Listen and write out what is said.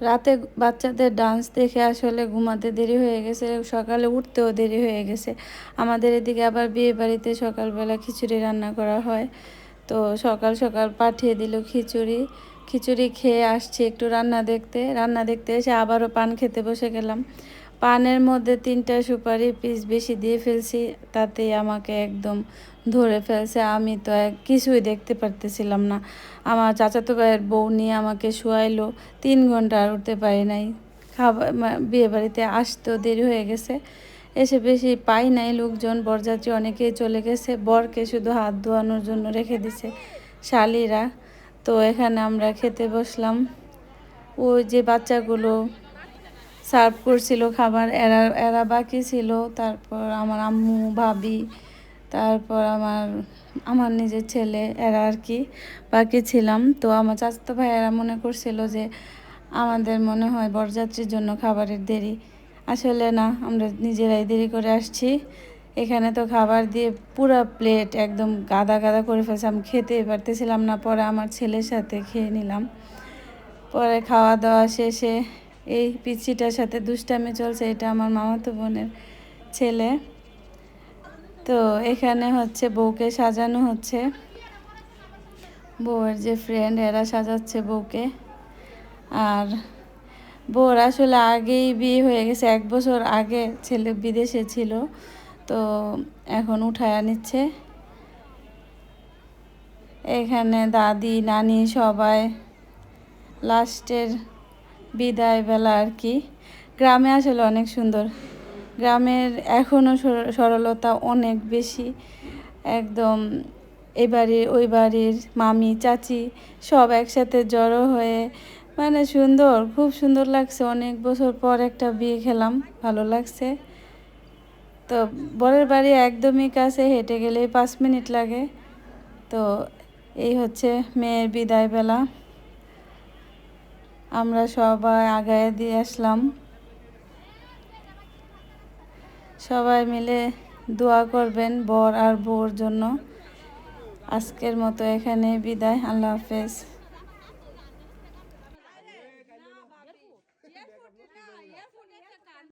রাতে বাচ্চাদের ডান্স দেখে আসলে ঘুমাতে দেরি হয়ে গেছে, সকালে উঠতেও দেরি হয়ে গেছে। আমাদের এদিকে আবার বিয়ে বাড়িতে সকালবেলা খিচুড়ি রান্না করা হয়, তো সকাল সকাল পাঠিয়ে দিল খিচুড়ি। খিচুড়ি খেয়ে আসছি একটু রান্না দেখতে এসে আবারও পান খেতে বসে গেলাম। পানের মধ্যে 3টা সুপারি পিস বেশি দিয়ে ফেলছি, তাতেই আমাকে একদম ধরে ফেলছে। আমি তো কিছুই দেখতে পারতেছিলাম না। আমার চাচাতো ভাইয়ের বউ নিয়ে আমাকে শোয়াইলো, 3 ঘন্টা আর উঠতে পারি নাই। খাবার বিয়ে বাড়িতে আসতেও দেরি হয়ে গেছে, এসে বেশি পাই নাই লোকজন, বরযাত্রী অনেকেই চলে গেছে। বরকে শুধু হাত ধোয়ানোর জন্য রেখে দিছে শালিরা। তো এখানে আমরা খেতে বসলাম। ওই যে বাচ্চাগুলো সার্ভ করছিল খাবার, এরা এরা বাকি ছিল। তারপর আমার আম্মু, ভাবি, তারপর আমার নিজের ছেলে, এরা আর কি বাকি ছিলাম। তো আমার চাচাতো ভাইয়েরা মনে করছিল যে আমাদের মনে হয় বরযাত্রীর জন্য খাবারের দেরি। আসলে না, আমরা নিজেরাই দেরি করে আসছি। এখানে তো খাবার দিয়ে পুরো প্লেট একদম গাদা গাদা করে ফেলছে, আমি খেতেই পারতেছিলাম না। পরে আমার ছেলের সাথে খেয়ে নিলাম। পরে খাওয়া দাওয়া শেষে এই পিচ্চিটার সাথে দুষ্টামি চলছে, এটা আমার মামাতো বোনের ছেলে। তো এখানে হচ্ছে বউকে সাজানো হচ্ছে, বউয়ের যে ফ্রেন্ড এরা সাজাচ্ছে বউকে। আর বউর আসলে আগেই বিয়ে হয়ে গেছে, 1 বছর আগে ছেলে বিদেশে ছিল, তো এখন উঠায়া নিচ্ছে। এখানে দাদি নানি সবাই লাস্টের বিদায় বেলা আর কি। গ্রামে আসলে অনেক সুন্দর, গ্রামের এখনও সরলতা অনেক বেশি। একদম এই বাড়ির ওই বাড়ির মামি চাচি সব একসাথে জড়ো হয়ে, মানে সুন্দর, খুব সুন্দর লাগছে। অনেক বছর পর একটা বিয়ে খেলাম, ভালো লাগছে। তো বরের বাড়ি একদমই কাছে, হেঁটে গেলে 5 মিনিট লাগে। তো এই হচ্ছে মেয়ের বিদায় বেলা, আমরা সবাই আগায় দিয়ে আসলাম। সবাই মিলে দোয়া করবেন বর আর বউর জন্য। আজকের মতো এখানে বিদায়, আল্লাহ হাফেজ।